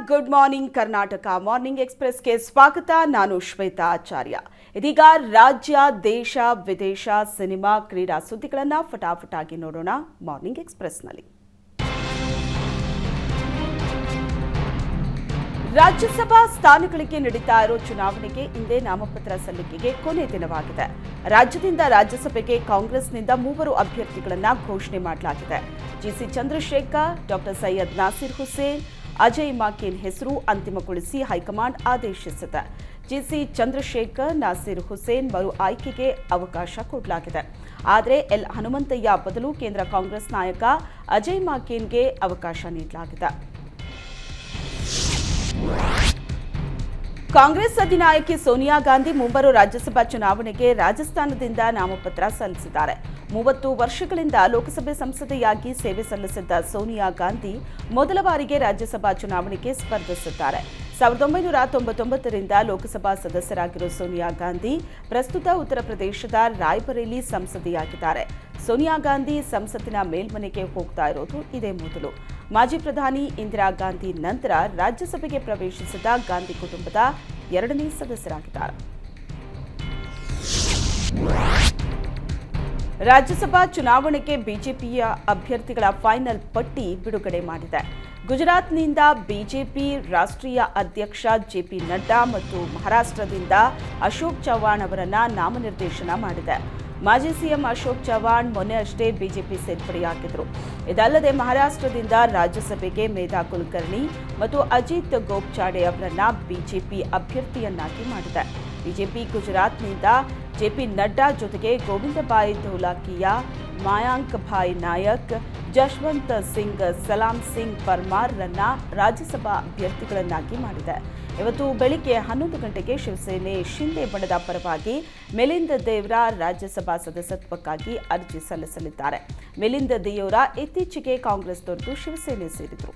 Good morning Karnataka morning ಎಕ್ಸ್‌ಪ್ರೆಸ್‌ಗೆ ಸ್ವಾಗತ. ನಾನು ಶ್ವೇತಾ ಆಚಾರ್ಯ. ಇದೀಗ ರಾಜ್ಯ, ದೇಶ, ವಿದೇಶ, ಸಿನಿಮಾ, ಕ್ರೀಡಾ ಸುದ್ದಿಗಳನ್ನು ಫಟಾಫಟಾಗಿ ನೋಡೋಣ ಮಾರ್ನಿಂಗ್ ಎಕ್ಸ್‌ಪ್ರೆಸ್‌ನಲ್ಲಿ. ರಾಜ್ಯಸಭಾ ಸ್ಥಾನಗಳಿಗೆ ನಡೀತಾ ಇರೋ ಚುನಾವಣೆಗೆ ಇಂದೇ ನಾಮಪತ್ರ ಸಲ್ಲಿಕೆಗೆ ಕೊನೆ ದಿನವಾಗಿದೆ. ರಾಜ್ಯದಿಂದ ರಾಜ್ಯಸಭೆಗೆ ಕಾಂಗ್ರೆಸ್ನಿಂದ 3 ಅಭ್ಯರ್ಥಿಗಳನ್ನು ಘೋಷಣೆ ಮಾಡಲಾಗಿದೆ. ಜಿಸಿ ಚಂದ್ರಶೇಖರ್, ಡಾಕ್ಟರ್ ಸೈಯದ್ ನಾಸಿರ್ ಹುಸೇನ್, ಅಜಯ್ ಮಾಕೇನ್ ಹೆಸರು ಅಂತಿಮಗೊಳಿಸಿ ಹೈಕಮಾಂಡ್ ಆದೇಶಿಸಿದೆ. ಜಿಸಿ ಚಂದ್ರಶೇಖರ್, ನಾಸಿರ್ ಹುಸೇನ್ ಮರು ಆಯ್ಕೆಗೆ ಅವಕಾಶ ಕೊಡಲಾಗಿದೆ. ಆದರೆ ಎಲ್ ಹನುಮಂತಯ್ಯ ಬದಲು ಕೇಂದ್ರ ಕಾಂಗ್ರೆಸ್ ನಾಯಕ ಅಜಯ್ ಮಾಕೇನ್ಗೆ ಅವಕಾಶ ನೀಡಲಾಗಿದೆ. ಕಾಂಗ್ರೆಸ್ ಅಧಿನಾಯಕಿ ಸೋನಿಯಾ ಗಾಂಧಿ ಮುಂಬರುವ ರಾಜ್ಯಸಭಾ ಚುನಾವಣೆಗೆ ರಾಜಸ್ಥಾನದಿಂದ ನಾಮಪತ್ರ ಸಲ್ಲಿಸಿದ್ದಾರೆ. 30 ವರ್ಷಗಳಿಂದ ಲೋಕಸಭೆ ಸಂಸದೆಯಾಗಿ ಸೇವೆ ಸಲ್ಲಿಸಿದ್ದ ಸೋನಿಯಾ ಗಾಂಧಿ ಮೊದಲ ಬಾರಿಗೆ ರಾಜ್ಯಸಭಾ ಚುನಾವಣೆಗೆ ಸ್ಪರ್ಧಿಸಿದ್ದಾರೆ. 1999ರಿಂದ ಲೋಕಸಭಾ ಸದಸ್ಯರಾಗಿರುವ ಸೋನಿಯಾ ಗಾಂಧಿ ಪ್ರಸ್ತುತ ಉತ್ತರ ಪ್ರದೇಶದ ರಾಯ್ಬರೇಲಿ ಸಂಸದೆಯಾಗಿದ್ದಾರೆ. ಸೋನಿಯಾ ಗಾಂಧಿ ಸಂಸತ್ತಿನ ಮೇಲ್ಮನೆಗೆ ಹೋಗ್ತಾ ಇರೋದು ಇದೇ ಮೊದಲು. ಮಾಜಿ ಪ್ರಧಾನಿ ಇಂದಿರಾ ಗಾಂಧಿ ನಂತರ ರಾಜ್ಯಸಭೆಗೆ ಪ್ರವೇಶಿಸಿದ ಗಾಂಧಿ ಕುಟುಂಬದ 2ನೇ ಸದಸ್ಯರಾಗಿದ್ದಾರೆ. ರಾಜ್ಯಸಭಾ ಚುನಾವಣೆಗೆ ಬಿಜೆಪಿಯ ಅಭ್ಯರ್ಥಿಗಳ ಫೈನಲ್ ಪಟ್ಟಿ ಬಿಡುಗಡೆ ಮಾಡಿದೆ. ಗುಜರಾತ್ನಿಂದ ಬಿಜೆಪಿ ರಾಷ್ಟ್ರೀಯ ಅಧ್ಯಕ್ಷ ಜೆಪಿ ನಡ್ಡಾ ಮತ್ತು ಮಹಾರಾಷ್ಟ್ರದಿಂದ ಅಶೋಕ್ ಚವ್ಹಾಣ್ ಅವರನ್ನ ನಾಮನಿರ್ದೇಶನ ಮಾಡಿದೆ. ಮಾಜಿ ಸಿಎಂ ಅಶೋಕ್ ಚವ್ಹಾಣ್ ಮೊನ್ನೆ ಅಷ್ಟೇ ಬಿಜೆಪಿ ಸೇರ್ಪಡೆಯಾಗಿದ್ದರು. ಇದಲ್ಲದೆ ಮಹಾರಾಷ್ಟ್ರದಿಂದ ರಾಜ್ಯಸಭೆಗೆ ಮೇಧಾ ಕುಲಕರ್ಣಿ ಮತ್ತು ಅಜಿತ್ ಗೋಪ್ಚಾಡೆ ಅವರನ್ನ ಬಿಜೆಪಿ ಅಭ್ಯರ್ಥಿಯನ್ನಾಗಿ ಮಾಡಿದೆ. ಬಿಜೆಪಿ ಗುಜರಾತ್ನಿಂದ ಜೆಪಿ ನಡ್ಡಾ ಜೊತೆಗೆ ಗೋವಿಂದಭಾಯ್ ಧೋಲಾಕಿಯಾ, ಮಾಯಾಂಕ್ ಭಾಯ್ ನಾಯಕ್, ಜಶ್ವಂತ್ ಸಿಂಗ್, ಸಲಾಂ ಸಿಂಗ್ ಪರ್ಮಾರ್ರನ್ನ ರಾಜ್ಯಸಭಾ ಅಭ್ಯರ್ಥಿಗಳನ್ನಾಗಿ ಮಾಡಿದೆ. ಇವತ್ತು ಬೆಳಿಗ್ಗೆ 11 ಗಂಟೆಗೆ ಶಿವಸೇನೆ ಶಿಂದೆ ಬಣದ ಪರವಾಗಿ ಮಿಲಿಂದ್ ದೇವ್ರಾ ರಾಜ್ಯಸಭಾ ಸದಸ್ಯತ್ವಕ್ಕಾಗಿ ಅರ್ಜಿ ಸಲ್ಲಿಸಲಿದ್ದಾರೆ. ಮಿಲಿಂದ್ ದೇವ್ರಾ ಇತ್ತೀಚೆಗೆ ಕಾಂಗ್ರೆಸ್ ತೊರೆದು ಶಿವಸೇನೆ ಸೇರಿದರು.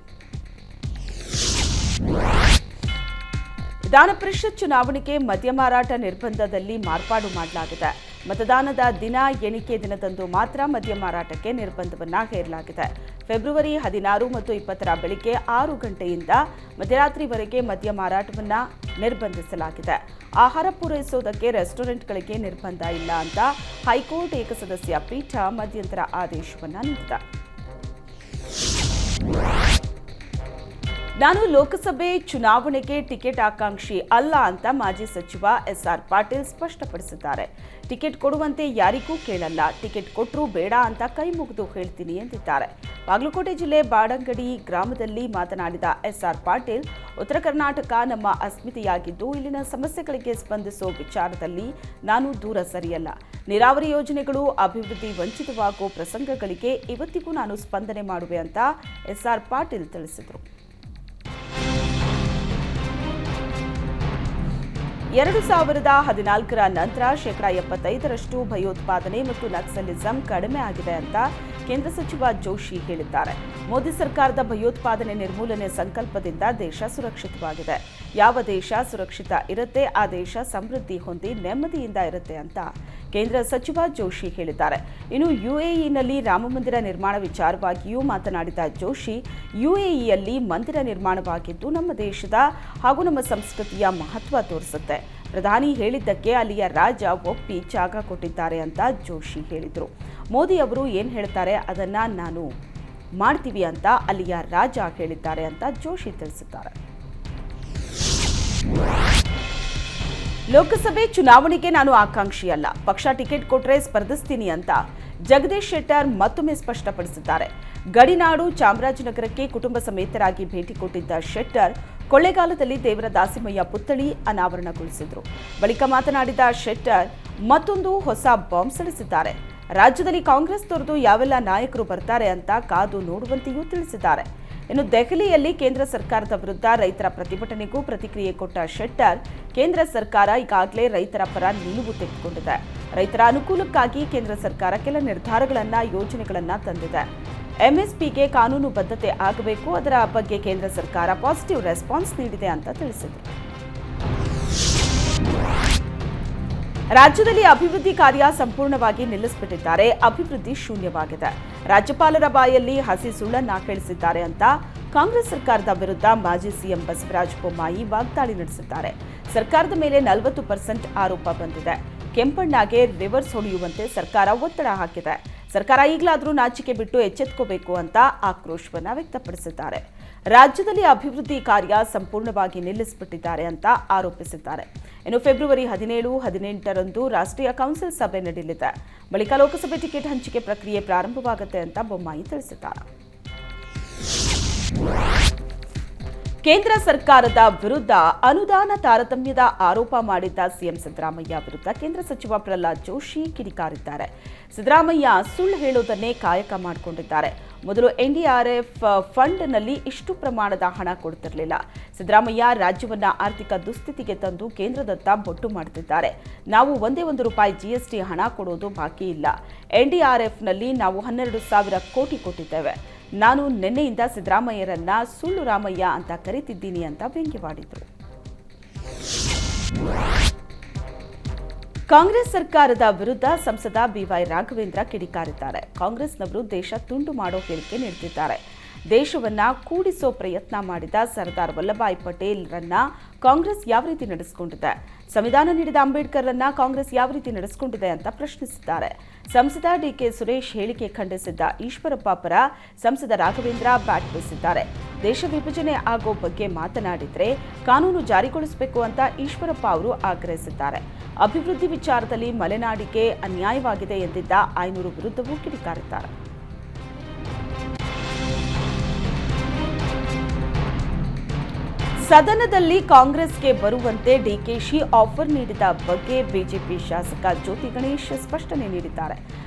ವಿಧಾನ ಪರಿಷತ್ ಚುನಾವಣೆಗೆ ಮದ್ಯ ಮಾರಾಟ ನಿರ್ಬಂಧದಲ್ಲಿ ಮಾರ್ಪಾಡು ಮಾಡಲಾಗಿದೆ. ಮತದಾನದ ದಿನ, ಎಣಿಕೆ ದಿನದಂದು ಮಾತ್ರ ಮದ್ಯ ಮಾರಾಟಕ್ಕೆ ನಿರ್ಬಂಧವನ್ನು ಹೇರಲಾಗಿದೆ. ಫೆಬ್ರವರಿ 16 ಮತ್ತು 20ರ ಬೆಳಿಗ್ಗೆ 6 ಗಂಟೆಯಿಂದ ಮಧ್ಯರಾತ್ರಿವರೆಗೆ ಮದ್ಯ ಮಾರಾಟವನ್ನು ನಿರ್ಬಂಧಿಸಲಾಗಿದೆ. ಆಹಾರ ಪೂರೈಸುವುದಕ್ಕೆ ರೆಸ್ಟೋರೆಂಟ್ಗಳಿಗೆ ನಿರ್ಬಂಧ ಇಲ್ಲ ಅಂತ ಹೈಕೋರ್ಟ್ ಏಕಸದಸ್ಯ ಪೀಠ ಮಧ್ಯಂತರ ಆದೇಶವನ್ನು ನೀಡಿದೆ. ನಾನು ಲೋಕಸಭೆ ಚುನಾವಣೆಗೆ ಟಿಕೆಟ್ ಆಕಾಂಕ್ಷಿ ಅಲ್ಲ ಅಂತ ಮಾಜಿ ಸಚಿವ ಎಸ್ಆರ್ ಪಾಟೀಲ್ ಸ್ಪಷ್ಟಪಡಿಸಿದ್ದಾರೆ. ಟಿಕೆಟ್ ಕೊಡುವಂತೆ ಯಾರಿಗೂ ಕೇಳಲ್ಲ, ಟಿಕೆಟ್ ಕೊಟ್ಟರೂ ಬೇಡ ಅಂತ ಕೈ ಮುಗಿದು ಹೇಳ್ತೀನಿ ಎಂದಿದ್ದಾರೆ. ಬಾಗಲಕೋಟೆ ಜಿಲ್ಲೆ ಬಾಡಂಗಡಿ ಗ್ರಾಮದಲ್ಲಿ ಮಾತನಾಡಿದ ಎಸ್ಆರ್ ಪಾಟೀಲ್, ಉತ್ತರ ಕರ್ನಾಟಕ ನಮ್ಮ ಅಸ್ಮಿತೆಯಾಗಿದ್ದು ಇಲ್ಲಿನ ಸಮಸ್ಯೆಗಳಿಗೆ ಸ್ಪಂದಿಸುವ ವಿಚಾರದಲ್ಲಿ ನಾನು ದೂರ ಸರಿಯಲ್ಲ. ನೀರಾವರಿ ಯೋಜನೆಗಳು ಅಭಿವೃದ್ಧಿ ವಂಚಿತವಾಗುವ ಪ್ರಸಂಗಗಳಿಗೆ ಇವತ್ತಿಗೂ ನಾನು ಸ್ಪಂದನೆ ಮಾಡುವೆ ಅಂತ ಎಸ್ಆರ್ ಪಾಟೀಲ್ ತಿಳಿಸಿದರು. 2014ರ ನಂತರ 75% ಭಯೋತ್ಪಾದನೆ ಮತ್ತು ನಕ್ಸಲಿಸಂ ಕಡಿಮೆ ಆಗಿದೆ ಅಂತ ಕೇಂದ್ರ ಸಚಿವ ಜೋಶಿ ಹೇಳಿದ್ದಾರೆ. ಮೋದಿ ಸರ್ಕಾರದ ಭಯೋತ್ಪಾದನೆ ನಿರ್ಮೂಲನೆ ಸಂಕಲ್ಪದಿಂದ ದೇಶ ಸುರಕ್ಷಿತವಾಗಿದೆ. ಯಾವ ದೇಶ ಸುರಕ್ಷಿತ ಇರುತ್ತೆ ಆ ದೇಶ ಸಮೃದ್ಧಿ ಹೊಂದಿ ನೆಮ್ಮದಿಯಿಂದ ಇರುತ್ತೆ ಅಂತ ಕೇಂದ್ರ ಸಚಿವ ಜೋಶಿ ಹೇಳಿದ್ದಾರೆ. ಇನ್ನು ಯುಎಇನಲ್ಲಿ ರಾಮಮಂದಿರ ನಿರ್ಮಾಣ ವಿಚಾರವಾಗಿಯೂ ಮಾತನಾಡಿದ ಜೋಶಿ, ಯುಎಇಯಲ್ಲಿ ಮಂದಿರ ನಿರ್ಮಾಣವಾಗಿದ್ದು ನಮ್ಮ ದೇಶದ ಹಾಗೂ ನಮ್ಮ ಸಂಸ್ಕೃತಿಯ ಮಹತ್ವ ತೋರಿಸುತ್ತೆ. ಪ್ರಧಾನಿ ಹೇಳಿದ್ದಕ್ಕೆ ಅಲ್ಲಿಯ ರಾಜ ಒಪ್ಪಿ ಜಾಗ ಕೊಟ್ಟಿದ್ದಾರೆ ಅಂತ ಜೋಶಿ ಹೇಳಿದರು. ಮೋದಿ ಅವರು ಏನು ಹೇಳ್ತಾರೆ ಅದನ್ನ ನಾನು ಮಾಡ್ತೀವಿ ಅಂತ ಅಲ್ಲಿಯ ರಾಜ ಹೇಳಿದ್ದಾರೆ ಅಂತ ಜೋಶಿ ತಿಳಿಸಿದ್ದಾರೆ. ಲೋಕಸಭೆ ಚುನಾವಣೆಗೆ ನಾನು ಆಕಾಂಕ್ಷಿ ಅಲ್ಲ, ಪಕ್ಷ ಟಿಕೆಟ್ ಕೊಟ್ಟರೆ ಸ್ಪರ್ಧಿಸ್ತೀನಿ ಅಂತ ಜಗದೀಶ್ ಶೆಟ್ಟರ್ ಮತ್ತೊಮ್ಮೆ ಸ್ಪಷ್ಟಪಡಿಸಿದ್ದಾರೆ. ಗಡಿನಾಡು ಚಾಮರಾಜನಗರಕ್ಕೆ ಕುಟುಂಬ ಸಮೇತರಾಗಿ ಭೇಟಿ ಕೊಟ್ಟಿದ್ದ ಶೆಟ್ಟರ್ ಕೊಳ್ಳೇಗಾಲದಲ್ಲಿ ದೇವರ ದಾಸಿಮಯ್ಯ ಪುತ್ಥಳಿ ಅನಾವರಣಗೊಳಿಸಿದರು. ಬಳಿಕ ಮಾತನಾಡಿದ ಶೆಟ್ಟರ್ ಮತ್ತೊಂದು ಹೊಸ ಬಾಂಬ್ ಸಿಡಿಸಿದ್ದಾರೆ. ರಾಜ್ಯದಲ್ಲಿ ಕಾಂಗ್ರೆಸ್ ತೊರೆದು ಯಾವೆಲ್ಲ ನಾಯಕರು ಬರ್ತಾರೆ ಅಂತ ಕಾದು ನೋಡುವಂತೆಯೂ ತಿಳಿಸಿದ್ದಾರೆ. ಇನ್ನು ದೆಹಲಿಯಲ್ಲಿ ಕೇಂದ್ರ ಸರ್ಕಾರದ ವಿರುದ್ಧ ರೈತರ ಪ್ರತಿಭಟನೆಗೂ ಪ್ರತಿಕ್ರಿಯೆ ಕೊಟ್ಟ ಶೆಟ್ಟರ್, ಕೇಂದ್ರ ಸರ್ಕಾರ ಈಗಾಗಲೇ ರೈತರ ಪರ ನಿಲುವು ತೆಗೆದುಕೊಂಡಿದೆ. ರೈತರ ಅನುಕೂಲಕ್ಕಾಗಿ ಕೇಂದ್ರ ಸರ್ಕಾರ ಕೆಲ ನಿರ್ಧಾರಗಳನ್ನು, ಯೋಜನೆಗಳನ್ನು ತಂದಿದೆ. ಎಂಎಸ್ಪಿಗೆ ಕಾನೂನು ಬದ್ಧತೆ ಆಗಬೇಕು, ಅದರ ಬಗ್ಗೆ ಕೇಂದ್ರ ಸರ್ಕಾರ ಪಾಸಿಟಿವ್ ರೆಸ್ಪಾನ್ಸ್ ನೀಡಿದೆ ಅಂತ ತಿಳಿಸಿದರು. ರಾಜ್ಯದಲ್ಲಿ ಅಭಿವೃದ್ಧಿ ಕಾರ್ಯ ಸಂಪೂರ್ಣವಾಗಿ ನಿಲ್ಲಿಸಿಬಿಟ್ಟಿದ್ದಾರೆ. ಅಭಿವೃದ್ಧಿ ಶೂನ್ಯವಾಗಿದೆ. ರಾಜ್ಯಪಾಲರ ಬಾಯಲ್ಲಿ ಹಸಿ ಸುಳ್ಳನ್ನ ಕೇಳಿಸಿದ್ದಾರೆ ಅಂತ ಕಾಂಗ್ರೆಸ್ ಸರ್ಕಾರದ ವಿರುದ್ಧ ಮಾಜಿ ಸಿಎಂ ಬಸವರಾಜ ಬೊಮ್ಮಾಯಿ ವಾಗ್ದಾಳಿ ನಡೆಸಿದ್ದಾರೆ. ಸರ್ಕಾರದ ಮೇಲೆ 40% ಆರೋಪ ಬಂದಿದೆ. ಕೆಂಪಣ್ಣಗೆ ರಿವರ್ಸ್ ಹೊಡೆಯುವಂತೆ ಸರ್ಕಾರ ಒತ್ತಡ ಹಾಕಿದೆ. ಸರ್ಕಾರ ಈಗಲಾದರೂ ನಾಚಿಕೆ ಬಿಟ್ಟು ಎಚ್ಚೆತ್ತುಕೋಬೇಕು ಅಂತ ಆಕ್ರೋಶವನ್ನ ವ್ಯಕ್ತಪಡಿಸಿದ್ದಾರೆ. ರಾಜ್ಯದಲ್ಲಿ ಅಭಿವೃದ್ಧಿ ಕಾರ್ಯ ಸಂಪೂರ್ಣವಾಗಿ ನಿಲ್ಲಿಸಿಬಿಟ್ಟಿದ್ದಾರೆ ಅಂತ ಆರೋಪಿಸಿದ್ದಾರೆ. ಇನ್ನು ಫೆಬ್ರವರಿ 17, 18ರಂದು ರಾಷ್ಟ್ರೀಯ ಕೌನ್ಸಿಲ್ ಸಭೆ ನಡೆಯಲಿದೆ. ಬಳಿಕ ಲೋಕಸಭೆ ಟಿಕೆಟ್ ಹಂಚಿಕೆ ಪ್ರಕ್ರಿಯೆ ಪ್ರಾರಂಭವಾಗುತ್ತೆ ಅಂತ ಬೊಮ್ಮಾಯಿ ತಿಳಿಸಿದ್ದಾರೆ. ಕೇಂದ್ರ ಸರ್ಕಾರದ ವಿರುದ್ಧ ಅನುದಾನ ತಾರತಮ್ಯದ ಆರೋಪ ಮಾಡಿದ್ದ ಸಿಎಂ ಸಿದ್ದರಾಮಯ್ಯ ವಿರುದ್ಧ ಕೇಂದ್ರ ಸಚಿವ ಪ್ರಹ್ಲಾದ್ ಜೋಶಿ ಕಿಡಿಕಾರಿದ್ದಾರೆ. ಸಿದ್ದರಾಮಯ್ಯ ಸುಳ್ಳು ಹೇಳೋದನ್ನೇ ಕಾಯಕ ಮಾಡಿಕೊಂಡಿದ್ದಾರೆ. ಮೊದಲು ಎನ್ಡಿಆರ್ಎಫ್ ಫಂಡ್ನಲ್ಲಿ ಇಷ್ಟು ಪ್ರಮಾಣದ ಹಣ ಕೊಡ್ತಿರಲಿಲ್ಲ. ಸಿದ್ದರಾಮಯ್ಯ ರಾಜ್ಯವನ್ನ ಆರ್ಥಿಕ ದುಸ್ಥಿತಿಗೆ ತಂದು ಕೇಂದ್ರದತ್ತ ಬೊಟ್ಟು ಮಾಡುತ್ತಿದ್ದಾರೆ. ನಾವು ಒಂದೇ ₹1 ಜಿಎಸ್ಟಿ ಹಣ ಕೊಡೋದು ಬಾಕಿ ಇಲ್ಲ. ಎನ್ಡಿಆರ್ಎಫ್ನಲ್ಲಿ ನಾವು 12,000 ಕೋಟಿ ಕೊಟ್ಟಿದ್ದೇವೆ. ನಾನು ನಿನ್ನೆಯಿಂದ ಸಿದ್ದರಾಮಯ್ಯರನ್ನ ಸುಳ್ಳು ರಾಮಯ್ಯ ಅಂತ ಕರೀತಿದ್ದೀನಿ ಅಂತ ವ್ಯಂಗ್ಯವಾಡಿದರು. ಕಾಂಗ್ರೆಸ್ ಸರ್ಕಾರದ ವಿರುದ್ಧ ಸಂಸದ ಬಿವೈ ರಾಘವೇಂದ್ರ ಕಿಡಿಕಾರಿದ್ದಾರೆ. ಕಾಂಗ್ರೆಸ್ನವರು ದೇಶ ತುಂಡು ಮಾಡೋ ಹೇಳಿಕೆ ನೀಡುತ್ತಿದ್ದಾರೆ. ದೇಶವನ್ನ ಕೂಡಿಸೋ ಪ್ರಯತ್ನ ಮಾಡಿದ ಸರ್ದಾರ್ ವಲ್ಲಭಾಯ್ ಪಟೇಲ್ರನ್ನ ಕಾಂಗ್ರೆಸ್ ಯಾವ ರೀತಿ ನಡೆಸಿಕೊಂಡಿದೆ? ಸಂವಿಧಾನ ನೀಡಿದ ಅಂಬೇಡ್ಕರ್ರನ್ನ ಕಾಂಗ್ರೆಸ್ ಯಾವ ರೀತಿ ನಡೆಸಿಕೊಂಡಿದೆ ಅಂತ ಪ್ರಶ್ನಿಸಿದ್ದಾರೆ. ಸಂಸದ ಡಿಕೆ ಸುರೇಶ್ ಹೇಳಿಕೆ ಖಂಡಿಸಿದ್ದ ಈಶ್ವರಪ್ಪ ಪರ ಸಂಸದ ರಾಘವೇಂದ್ರ ಬ್ಯಾಟ್ ಬೀಸಿದ್ದಾರೆ. ದೇಶ ವಿಭಜನೆ ಆಗೋ ಬಗ್ಗೆ ಮಾತನಾಡಿದ್ರೆ ಕಾನೂನು ಜಾರಿಗೊಳಿಸಬೇಕು ಅಂತ ಈಶ್ವರಪ್ಪ ಅವರು ಆಗ್ರಹಿಸಿದ್ದಾರೆ. ಅಭಿವೃದ್ಧಿ ವಿಚಾರದಲ್ಲಿ ಮಲೆನಾಡಿಗೆ ಅನ್ಯಾಯವಾಗಿದೆ ಎಂದಿದ್ದ ಆಯನೂರು ವಿರುದ್ಧವೂ ಕಿಡಿಕಾರಿದ್ದಾರೆ. ಸದನದಲ್ಲಿ ಕಾಂಗ್ರೆಸ್ಗೆ ಬರುವಂತೆ ಡಿಕೆಶಿ ಆಫರ್ ನೀಡಿದ ಬಗ್ಗೆ ಬಿಜೆಪಿ ಶಾಸಕ ಜ್ಯೋತಿ ಗಣೇಶ್ ಸ್ಪಷ್ಟನೆ ನೀಡಿದ್ದಾರೆ.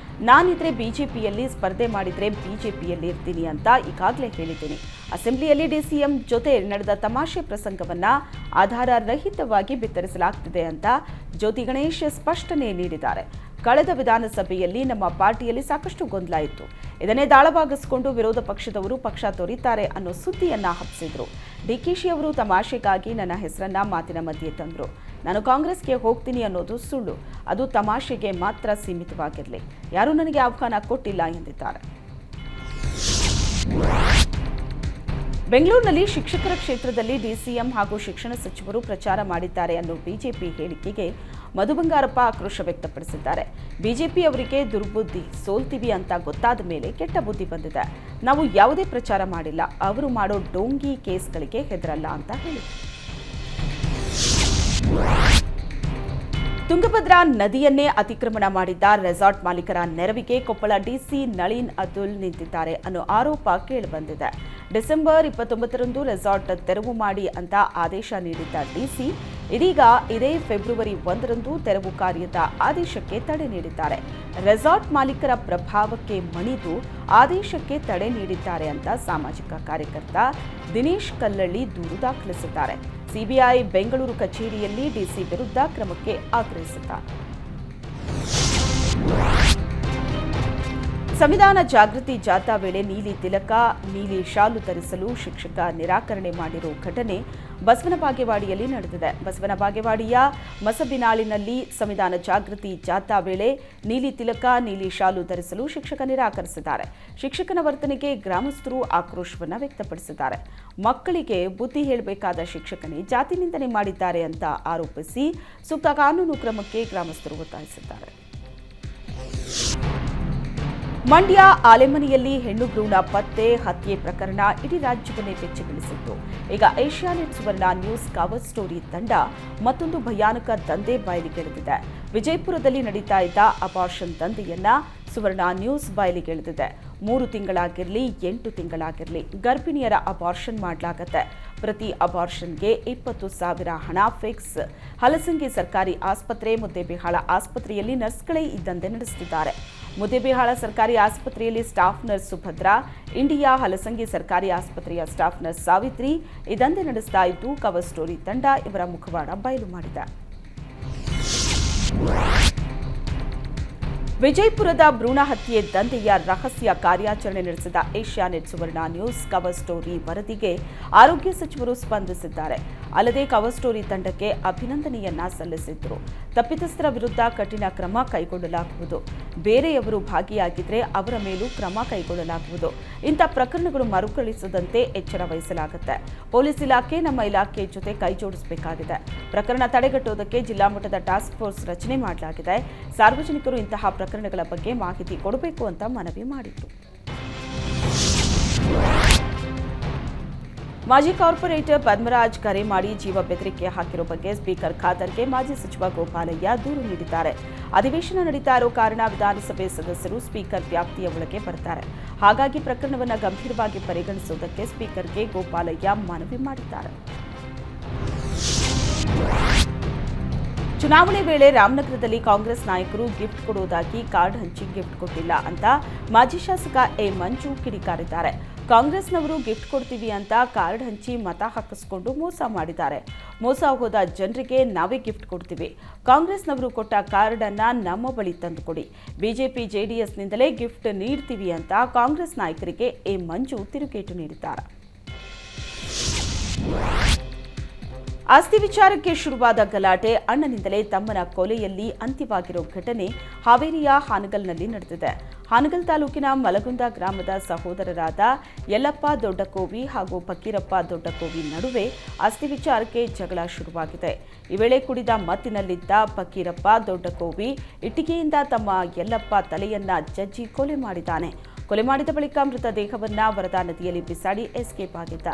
ನಾನಿದ್ರೆ ಬಿಜೆಪಿಯಲ್ಲಿ ಸ್ಪರ್ಧೆ ಮಾಡಿದ್ರೆ ಬಿಜೆಪಿಯಲ್ಲಿ ಇರ್ತೀನಿ ಅಂತ ಈಗಾಗಲೇ ಹೇಳಿದ್ದೀನಿ. ಅಸೆಂಬ್ಲಿಯಲ್ಲಿ ಡಿಸಿಎಂ ಜೊತೆ ನಡೆದ ತಮಾಷೆ ಪ್ರಸಂಗವನ್ನ ಆಧಾರ ರಹಿತವಾಗಿ ಬಿತ್ತರಿಸಲಾಗ್ತಿದೆ ಅಂತ ಜ್ಯೋತಿ ಗಣೇಶ್ ಸ್ಪಷ್ಟನೆ ನೀಡಿದ್ದಾರೆ. ಕಳೆದ ವಿಧಾನಸಭೆಯಲ್ಲಿ ನಮ್ಮ ಪಾರ್ಟಿಯಲ್ಲಿ ಸಾಕಷ್ಟು ಗೊಂದಲ ಇತ್ತು. ಇದನ್ನೇ ದಾಳವಾಗಿಸಿಕೊಂಡು ವಿರೋಧ ಪಕ್ಷದವರು ಪಕ್ಷ ತೊರೀತಾರೆ ಅನ್ನೋ ಸುದ್ದಿಯನ್ನ ಹಬ್ಬಿಸಿದ್ರು. ಡಿಕೆಶಿ ಅವರು ತಮಾಷೆಗಾಗಿ ನನ್ನ ಹೆಸರನ್ನ ಮಾತಿನ ಮಧ್ಯೆ ತಂದ್ರು. ನಾನು ಕಾಂಗ್ರೆಸ್ಗೆ ಹೋಗ್ತೀನಿ ಅನ್ನೋದು ಸುಳ್ಳು. ಅದು ತಮಾಷೆಗೆ ಮಾತ್ರ ಸೀಮಿತವಾಗಿರಲಿ. ಯಾರೂ ನನಗೆ ಆಹ್ವಾನ ಕೊಟ್ಟಿಲ್ಲ ಎಂದಿದ್ದಾರೆ. ಬೆಂಗಳೂರಿನಲ್ಲಿ ಶಿಕ್ಷಕರ ಕ್ಷೇತ್ರದಲ್ಲಿ ಡಿಸಿಎಂ ಹಾಗೂ ಶಿಕ್ಷಣ ಸಚಿವರು ಪ್ರಚಾರ ಮಾಡಿದ್ದಾರೆ ಅನ್ನೋ ಬಿಜೆಪಿ ಹೇಳಿಕೆಗೆ ಮಧು ಬಂಗಾರಪ್ಪ ಆಕ್ರೋಶ ವ್ಯಕ್ತಪಡಿಸಿದ್ದಾರೆ. ಬಿಜೆಪಿ ಅವರಿಗೆ ದುರ್ಬುದ್ಧಿ, ಸೋಲ್ತೀವಿ ಅಂತ ಗೊತ್ತಾದ ಮೇಲೆ ಕೆಟ್ಟ ಬುದ್ಧಿ ಬಂದಿದೆ. ನಾವು ಯಾವುದೇ ಪ್ರಚಾರ ಮಾಡಿಲ್ಲ. ಅವರು ಮಾಡೋ ಡೋಂಗಿ ಕೇಸ್ಗಳಿಗೆ ಹೆದರಲ್ಲ ಅಂತ ಹೇಳಿದರು. ತುಂಗಭದ್ರಾ ನದಿಯನ್ನೇ ಅತಿಕ್ರಮಣ ಮಾಡಿದ್ದ ರೆಸಾರ್ಟ್ ಮಾಲೀಕರ ನೆರವಿಗೆ ಕೊಪ್ಪಳ ಡಿಸಿ ನಳಿನ್ ಅತುಲ್ ನಿಂತಿದ್ದಾರೆ ಅನ್ನೋ ಆರೋಪ ಕೇಳಿಬಂದಿದೆ. ಡಿಸೆಂಬರ್ 29ರಂದು ರೆಸಾರ್ಟ್ ತೆರವು ಮಾಡಿ ಅಂತ ಆದೇಶ ನೀಡಿದ್ದ ಡಿಸಿ ಇದೀಗ ಇದೇ ಫೆಬ್ರವರಿ 1ರಂದು ತೆರವು ಕಾರ್ಯದ ಆದೇಶಕ್ಕೆ ತಡೆ ನೀಡಿದ್ದಾರೆ. ರೆಸಾರ್ಟ್ ಮಾಲೀಕರ ಪ್ರಭಾವಕ್ಕೆ ಮಣಿದು ಆದೇಶಕ್ಕೆ ತಡೆ ನೀಡಿದ್ದಾರೆ ಅಂತ ಸಾಮಾಜಿಕ ಕಾರ್ಯಕರ್ತ ದಿನೇಶ್ ಕಲ್ಲಳ್ಳಿ ದೂರು ದಾಖಲಿಸಿದ್ದಾರೆ. ಸಿಬಿಐ ಬೆಂಗಳೂರು ಕಚೇರಿಯಲ್ಲಿ ಡಿಸಿ ವಿರುದ್ಧ ಕ್ರಮಕ್ಕೆ ಆಗ್ರಹಿಸಿದ್ದಾರೆ. ಸಂವಿಧಾನ ಜಾಗೃತಿ ಜಾಥಾ ವೇಳೆ ನೀಲಿ ತಿಲಕ, ನೀಲಿ ಶಾಲು ಧರಿಸಲು ಶಿಕ್ಷಕ ನಿರಾಕರಣೆ ಮಾಡಿರುವ ಘಟನೆ ಬಸವನ ಬಾಗೇವಾಡಿಯಲ್ಲಿ ನಡೆದಿದೆ. ಬಸವನ ಬಾಗೇವಾಡಿಯ ಮಸಬಿನಾಳಿನಲ್ಲಿ ಸಂವಿಧಾನ ಜಾಗೃತಿ ಜಾಥಾ ವೇಳೆ ನೀಲಿ ತಿಲಕ, ನೀಲಿ ಶಾಲು ಧರಿಸಲು ಶಿಕ್ಷಕ ನಿರಾಕರಿಸಿದ್ದಾರೆ. ಶಿಕ್ಷಕನ ವರ್ತನೆಗೆ ಗ್ರಾಮಸ್ಥರು ಆಕ್ರೋಶವನ್ನು ವ್ಯಕ್ತಪಡಿಸಿದ್ದಾರೆ. ಮಕ್ಕಳಿಗೆ ಬುದ್ಧಿ ಹೇಳಬೇಕಾದ ಶಿಕ್ಷಕನೇ ಜಾತಿ ನಿಂದನೆ ಮಾಡಿದ್ದಾರೆ ಅಂತ ಆರೋಪಿಸಿ ಸೂಕ್ತ ಕಾನೂನು ಕ್ರಮಕ್ಕೆ ಗ್ರಾಮಸ್ಥರು ಒತ್ತಾಯಿಸಿದ್ದಾರೆ. ಮಂಡ್ಯ ಆಲೆಮನೆಯಲ್ಲಿ ಹೆಣ್ಣು ಭ್ರೂಣ ಪತ್ತೆ ಹತ್ಯೆ ಪ್ರಕರಣ ಇಡೀ ರಾಜ್ಯವನ್ನೇ ಬೆಚ್ಚಗಿಳಿಸಿತ್ತು. ಈಗ ಏಷ್ಯಾನೆಟ್ ಸುವರ್ಣ ನ್ಯೂಸ್ ಕವರ್ ಸ್ಟೋರಿ ತಂಡ ಮತ್ತೊಂದು ಭಯಾನಕ ದಂಧೆ ಬಯಲಿಗೆಳೆದಿದೆ. ವಿಜಯಪುರದಲ್ಲಿ ನಡೀತಾ ಇದ್ದ ಅಬಾರ್ಷನ್ ದಂಧೆಯನ್ನ ಸುವರ್ಣ ನ್ಯೂಸ್ ಬಯಲಿಗೆಳೆದಿದೆ. 3 ತಿಂಗಳಾಗಿರಲಿ 8 ತಿಂಗಳಾಗಿರಲಿ ಗರ್ಭಿಣಿಯರ ಅಬಾರ್ಷನ್ ಮಾಡಲಾಗತ್ತೆ. ಪ್ರತಿ ಅಬಾರ್ಷನ್ಗೆ 20,000 ಹಣ ಫಿಕ್ಸ್. ಹಲಸಂಗಿ ಸರ್ಕಾರಿ ಆಸ್ಪತ್ರೆ, ಮುದ್ದೇಬಿಹಾಳ ಆಸ್ಪತ್ರೆಯಲ್ಲಿ ನರ್ಸ್ಗಳೇ ಈ ದಂಧೆ ನಡೆಸುತ್ತಿದ್ದಾರೆ. ಮುದ್ದೇಬಿಹಾಳ ಸರ್ಕಾರಿ ಆಸ್ಪತ್ರೆಯಲ್ಲಿ staff nurse Subhadra, India Halasangi ಸರ್ಕಾರಿ ಆಸ್ಪತ್ರೆಯ ಸ್ಟಾಫ್ ನರ್ಸ್ ಸಾವಿತ್ರಿ ಈ ದಂಧೆ ನಡೆಸ್ತಾ ಇದ್ದು ಕವರ್ ಸ್ಟೋರಿ ತಂಡ ಇವರ ಮುಖವಾಡ ಬಯಲು ಮಾಡಿದೆ. ವಿಜಯಪುರದ ಭ್ರೂಣ ಹತ್ಯೆ ದಂಧೆಯ ರಹಸ್ಯ ಕಾರ್ಯಾಚರಣೆ ನಡೆಸಿದ ಏಷ್ಯಾನೆಟ್ ಸುವರ್ಣ ನ್ಯೂಸ್ ಕವರ್ ಸ್ಟೋರಿ ವರದಿಗೆ ಆರೋಗ್ಯ ಸಚಿವರು ಸ್ಪಂದಿಸಿದ್ದಾರೆ. ಅಲ್ಲದೆ ಕವರ್ ಸ್ಟೋರಿ ತಂಡಕ್ಕೆ ಅಭಿನಂದನೆಯನ್ನ ಸಲ್ಲಿಸಿದ್ರು. ತಪ್ಪಿತಸ್ಥರ ವಿರುದ್ಧ ಕಠಿಣ ಕ್ರಮ ಕೈಗೊಳ್ಳಲಾಗುವುದು. ಬೇರೆಯವರು ಭಾಗಿಯಾಗಿದ್ರೆ ಅವರ ಮೇಲೂ ಕ್ರಮ ಕೈಗೊಳ್ಳಲಾಗುವುದು. ಇಂಥ ಪ್ರಕರಣಗಳು ಮರುಕಳಿಸದಂತೆ ಎಚ್ಚರ ವಹಿಸಲಾಗುತ್ತೆ. ಪೊಲೀಸ್ ಇಲಾಖೆ ನಮ್ಮ ಇಲಾಖೆ ಜೊತೆ ಕೈಜೋಡಿಸಬೇಕಾಗಿದೆ. ಪ್ರಕರಣ ತಡೆಗಟ್ಟುವುದಕ್ಕೆ ಜಿಲ್ಲಾ ಮಟ್ಟದ ಟಾಸ್ಕ್ ಫೋರ್ಸ್ ರಚನೆ ಮಾಡಲಾಗಿದೆ. ಸಾರ್ವಜನಿಕರು ಇಂತಹ ಪ್ರಕರಣಗಳ ಬಗ್ಗೆ ಮಾಹಿತಿ ಕೊಡಬೇಕು ಅಂತ ಮನವಿ ಮಾಡಿದ್ರು. ಮಾಜಿ ಕಾರ್ಪೊರೇಟರ್ ಪದ್ಮರಾಜ್ ಕರೆ ಮಾಡಿ ಜೀವ ಬೆದರಿಕೆ ಹಾಕಿರೋ ಬಗ್ಗೆ ಸ್ಪೀಕರ್ ಖಾದರ್ಗೆ ಮಾಜಿ ಸಚಿವ ಗೋಪಾಲಯ್ಯ ದೂರು ನೀಡಿದ್ದಾರೆ. ಅಧಿವೇಶನ ನಡೀತಾ ಇರೋ ಕಾರಣ ವಿಧಾನಸಭೆ ಸದಸ್ಯರು ಸ್ಪೀಕರ್ ವ್ಯಾಪ್ತಿಯ ಒಳಗೆ ಬರ್ತಾರೆ. ಹಾಗಾಗಿ ಪ್ರಕರಣವನ್ನು ಗಂಭೀರವಾಗಿ ಪರಿಗಣಿಸುವುದಕ್ಕೆ ಸ್ಪೀಕರ್ಗೆ ಗೋಪಾಲಯ್ಯ ಮನವಿ ಮಾಡಿದ್ದಾರೆ. ಚುನಾವಣೆ ವೇಳೆ ರಾಮನಗರದಲ್ಲಿ ಕಾಂಗ್ರೆಸ್ ನಾಯಕರು ಗಿಫ್ಟ್ ಕೊಡುವುದಾಗಿ ಕಾರ್ಡ್ ಹಂಚಿ ಗಿಫ್ಟ್ ಕೊಟ್ಟಿಲ್ಲ ಅಂತ ಮಾಜಿ ಶಾಸಕ ಎ ಮಂಜು ಕಿಡಿಕಾರಿದ್ದಾರೆ. ಕಾಂಗ್ರೆಸ್ನವರು ಗಿಫ್ಟ್ ಕೊಡ್ತೀವಿ ಅಂತ ಕಾರ್ಡ್ ಹಂಚಿ ಮತ ಹಾಕಿಸ್ಕೊಂಡು ಮೋಸ ಮಾಡಿದ್ದಾರೆ. ಮೋಸ ಹೋದ ಜನರಿಗೆ ನಾವೇ ಗಿಫ್ಟ್ ಕೊಡ್ತೀವಿ. ಕಾಂಗ್ರೆಸ್ನವರು ಕೊಟ್ಟ ಕಾರ್ಡ್ ಅನ್ನ ನಮ್ಮ ಬಳಿ ತಂದುಕೊಡಿ. ಬಿಜೆಪಿ ಜೆಡಿಎಸ್ನಿಂದಲೇ ಗಿಫ್ಟ್ ನೀಡ್ತೀವಿ ಅಂತ ಕಾಂಗ್ರೆಸ್ ನಾಯಕರಿಗೆ ಎ ಮಂಜು ತಿರುಗೇಟು ನೀಡಿದ್ದಾರೆ. ಆಸ್ತಿ ವಿಚಾರಕ್ಕೆ ಶುರುವಾದ ಗಲಾಟೆ ಅಣ್ಣನಿಂದಲೇ ತಮ್ಮನ ಕೊಲೆಯಲ್ಲಿ ಅಂತ್ಯವಾಗಿರೋ ಘಟನೆ ಹಾವೇರಿಯ ಹಾನಗಲ್ನಲ್ಲಿ ನಡೆದಿದೆ. ಹಾನಗಲ್ ತಾಲೂಕಿನ ಮಲಗುಂದ ಗ್ರಾಮದ ಸಹೋದರರಾದ ಯಲ್ಲಪ್ಪ ದೊಡ್ಡಕೋವಿ ಹಾಗೂ ಫಕೀರಪ್ಪ ದೊಡ್ಡಕೋವಿ ನಡುವೆ ಆಸ್ತಿ ವಿಚಾರಕ್ಕೆ ಜಗಳ ಶುರುವಾಗಿದೆ. ಈ ವೇಳೆ ಕುಡಿದ ಮತ್ತಿನಲ್ಲಿದ್ದ ಫಕೀರಪ್ಪ ದೊಡ್ಡಕೋವಿ ಇಟ್ಟಿಗೆಯಿಂದ ತಮ್ಮ ಯಲ್ಲಪ್ಪ ತಲೆಯನ್ನ ಜಜ್ಜಿ ಕೊಲೆ ಮಾಡಿದ್ದಾನೆ. ಕೊಲೆ ಮಾಡಿದ ಬಳಿಕ ಮೃತದೇಹವನ್ನ ವರದಾ ನದಿಯಲ್ಲಿ ಬಿಸಾಡಿ ಎಸ್ಕೇಪ್ ಆಗಿದ್ದ.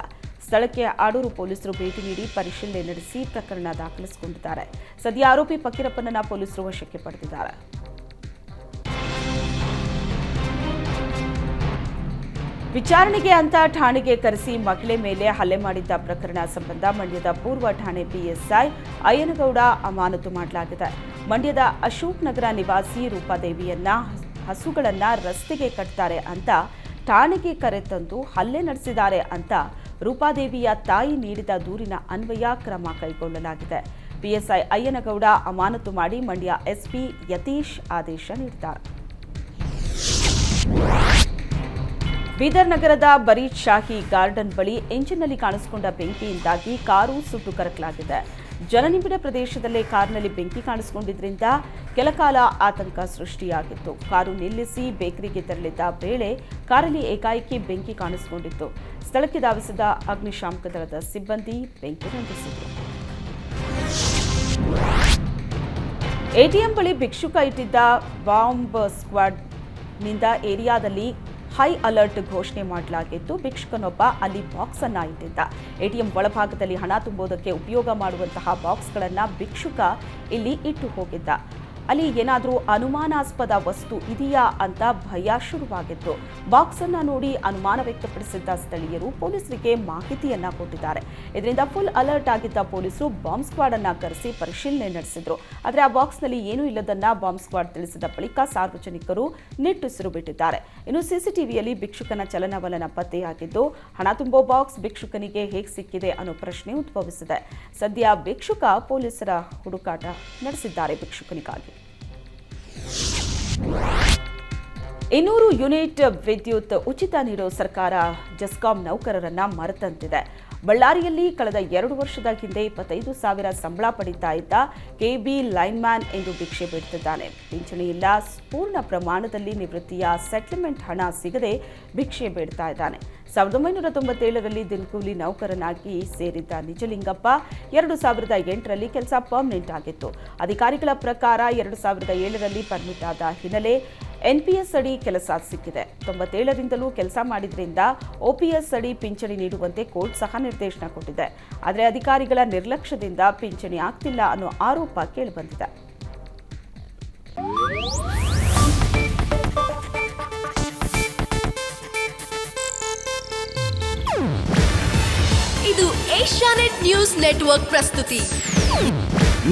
ಸ್ಥಳಕ್ಕೆ ಆಡೂರು ಪೊಲೀಸರು ಭೇಟಿ ನೀಡಿ ಪರಿಶೀಲನೆ ನಡೆಸಿ ಪ್ರಕರಣ ದಾಖಲಿಸಿಕೊಂಡಿದ್ದಾರೆ. ಸದ್ಯ ಆರೋಪಿ ಫಕೀರಪ್ಪನನ್ನ ಪೊಲೀಸರು ವಶಕ್ಕೆ ಪಡೆದಿದ್ದಾರೆ. ವಿಚಾರಣೆಗೆ ಅಂತ ಠಾಣೆಗೆ ಕರೆಸಿ ಮಹಿಳೆ ಮೇಲೆ ಹಲ್ಲೆ ಮಾಡಿದ್ದ ಪ್ರಕರಣ ಸಂಬಂಧ ಮಂಡ್ಯದ ಪೂರ್ವ ಠಾಣೆ ಪಿಎಸ್ಐ ಅಯ್ಯನಗೌಡ ಅಮಾನತು ಮಾಡಲಾಗಿದೆ. ಮಂಡ್ಯದ ಅಶೋಕ್ ನಗರ ನಿವಾಸಿ ರೂಪಾದೇವಿಯನ್ನ ಹಸುಗಳನ್ನ ರಸ್ತೆಗೆ ಕಟ್ತಾರೆ ಅಂತ ಠಾಣೆಗೆ ಕರೆತಂದು ಹಲ್ಲೆ ನಡೆಸಿದ್ದಾರೆ ಅಂತ ರೂಪಾದೇವಿಯ ತಾಯಿ ನೀಡಿದ ದೂರಿನ ಅನ್ವಯ ಕ್ರಮ ಕೈಗೊಳ್ಳಲಾಗಿದೆ. ಪಿಎಸ್ಐ ಅಯ್ಯನಗೌಡ ಅಮಾನತು ಮಾಡಿ ಮಂಡ್ಯ ಎಸ್ಪಿ ಯತೀಶ್ ಆದೇಶ ನೀಡಿದ್ದಾರೆ. ಬೀದರ್ ನಗರದ ಬರೀದ್ ಶಾಹಿ ಗಾರ್ಡನ್ ಬಳಿ ಎಂಜಿನ್ನಲ್ಲಿ ಕಾಣಿಸಿಕೊಂಡ ಬೆಂಕಿಯಿಂದಾಗಿ ಕಾರು ಸುಟ್ಟು ಕರಕಲಾಗಿದೆ. ಜನನಿಬಿಡ ಪ್ರದೇಶದಲ್ಲೇ ಕಾರ್ನಲ್ಲಿ ಬೆಂಕಿ ಕಾಣಿಸಿಕೊಂಡಿದ್ದರಿಂದ ಕೆಲಕಾಲ ಆತಂಕ ಸೃಷ್ಟಿಯಾಗಿತ್ತು. ಕಾರು ನಿಲ್ಲಿಸಿ ಬೇಕರಿಗೆ ತೆರಳಿದ್ದ ವೇಳೆ ಕಾರಲ್ಲಿ ಏಕಾಏಕಿ ಬೆಂಕಿ ಕಾಣಿಸಿಕೊಂಡಿತ್ತು. ಸ್ಥಳಕ್ಕೆ ಧಾವಿಸಿದ ಅಗ್ನಿಶಾಮಕ ದಳದ ಸಿಬ್ಬಂದಿ ಬೆಂಕಿ ನಂದಿಸಿದರು. ಎಟಿಎಂ ಬಳಿ ಭಿಕ್ಷುಕ ಇಟ್ಟಿದ್ದ ಬಾಂಬ್ ಸ್ಕ್ವಾಡ್ನಿಂದ ಏರಿಯಾದಲ್ಲಿ ಹೈ ಅಲರ್ಟ್ ಘೋಷಣೆ ಮಾಡಲಾಗಿದ್ದು, ಭಿಕ್ಷುಕನೊಬ್ಬ ಅಲ್ಲಿ ಬಾಕ್ಸ್ ಅನ್ನ ಇಟ್ಟಿದ್ದ. ಎಟಿಎಂ ಒಳಭಾಗದಲ್ಲಿ ಹಣ ತುಂಬುವುದಕ್ಕೆ ಉಪಯೋಗ ಮಾಡುವಂತಹ ಬಾಕ್ಸ್ಗಳನ್ನು ಭಿಕ್ಷುಕ ಇಲ್ಲಿ ಇಟ್ಟು ಹೋಗಿದ್ದ. ಅಲ್ಲಿ ಏನಾದರೂ ಅನುಮಾನಾಸ್ಪದ ವಸ್ತು ಇದೆಯಾ ಅಂತ ಭಯ ಶುರುವಾಗಿತ್ತು. ಬಾಕ್ಸ್ ಅನ್ನ ನೋಡಿ ಅನುಮಾನ ವ್ಯಕ್ತಪಡಿಸಿದ್ದ ಸ್ಥಳೀಯರು ಪೊಲೀಸರಿಗೆ ಮಾಹಿತಿಯನ್ನ ಕೊಟ್ಟಿದ್ದಾರೆ. ಇದರಿಂದ ಫುಲ್ ಅಲರ್ಟ್ ಆಗಿದ್ದ ಪೊಲೀಸರು ಬಾಂಬ್ ಸ್ಕ್ವಾಡ್ ಅನ್ನ ಕರೆಸಿ ಪರಿಶೀಲನೆ ನಡೆಸಿದ್ರು. ಆದರೆ ಆ ಬಾಕ್ಸ್ನಲ್ಲಿ ಏನೂ ಇಲ್ಲದನ್ನ ಬಾಂಬ್ ಸ್ಕ್ವಾಡ್ ತಿಳಿಸಿದ ಬಳಿಕ ಸಾರ್ವಜನಿಕರು ನಿಟ್ಟುಸಿರು ಬಿಟ್ಟಿದ್ದಾರೆ. ಇನ್ನು ಸಿಸಿಟಿವಿಯಲ್ಲಿ ಭಿಕ್ಷುಕನ ಚಲನವಲನ ಪತ್ತೆಯಾಗಿದ್ದು, ಹಣ ತುಂಬೋ ಬಾಕ್ಸ್ ಭಿಕ್ಷುಕನಿಗೆ ಹೇಗೆ ಸಿಕ್ಕಿದೆ ಅನ್ನೋ ಪ್ರಶ್ನೆ ಉದ್ಭವಿಸಿದೆ. ಸದ್ಯ ಭಿಕ್ಷುಕ ಪೊಲೀಸರ ಹುಡುಕಾಟ ನಡೆಸಿದ್ದಾರೆ. ಭಿಕ್ಷುಕನಿಗಾಗಿ 200 ಯೂನಿಟ್ ವಿದ್ಯುತ್ ಉಚಿತ ನೀಡೋ ಸರ್ಕಾರ ಜೆಸ್ಕಾಂ ನೌಕರರನ್ನ ಮರೆತಂತಿದೆ. ಬಳ್ಳಾರಿಯಲ್ಲಿ ಕಳೆದ 2 ವರ್ಷದ ಹಿಂದೆ 25,000 ಸಂಬಳ ಪಡೀತಾ ಇದ್ದ ಕೆಬಿ ಲೈನ್ಮ್ಯಾನ್ ಎಂದು ಭಿಕ್ಷೆ ಬಿಡುತ್ತಿದ್ದಾನೆ. ಪಿಂಚಣಿ ಇಲ್ಲ, ಪೂರ್ಣ ಪ್ರಮಾಣದಲ್ಲಿ ನಿವೃತ್ತಿಯ ಸೆಟಲ್ಮೆಂಟ್ ಹಣ ಸಿಗದೆ ಭಿಕ್ಷೆ ಬೇಡ್ತಾ ಇದ್ದಾನೆ. 1997ರಲ್ಲಿ ದಿನಕೂಲಿ ನೌಕರನಾಗಿ ಸೇರಿದ್ದ ನಿಜಲಿಂಗಪ್ಪ 2008ರಲ್ಲಿ ಕೆಲಸ ಪರ್ಮನೆಂಟ್ ಆಗಿತ್ತು. ಅಧಿಕಾರಿಗಳ ಪ್ರಕಾರ 2007ರಲ್ಲಿ ಪರ್ಮಿಟ್ ಆದ ಹಿನ್ನೆಲೆ ಎನ್ಪಿಎಸ್ ಅಡಿ ಕೆಲಸ ಸಿಕ್ಕಿದೆ. 97ರಿಂದಲೂ ಕೆಲಸ ಮಾಡಿದ್ರಿಂದ ಒಪಿಎಸ್ ಅಡಿ ಪಿಂಚಣಿ ನೀಡುವಂತೆ ಕೋರ್ಟ್ ಸಹ ನಿರ್ದೇಶನ ಕೊಟ್ಟಿದೆ. ಆದರೆ ಅಧಿಕಾರಿಗಳ ನಿರ್ಲಕ್ಷ್ಯದಿಂದ ಪಿಂಚಣಿ ಆಗ್ತಿಲ್ಲ ಅನ್ನೋ ಆರೋಪ ಕೇಳಿಬಂದಿದೆ. ಇದು ಏಷ್ಯಾನೆಟ್ ನ್ಯೂಸ್ ನೆಟ್ವರ್ಕ್ ಪ್ರಸ್ತುತಿ.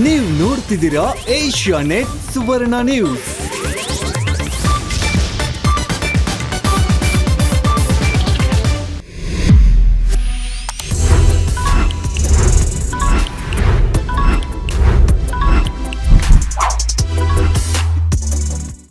ನೀವು ನೋಡ್ತಿದ್ದೀರಾ ಏಷ್ಯಾನೆಟ್ ಸುವರ್ಣ ನ್ಯೂಸ್.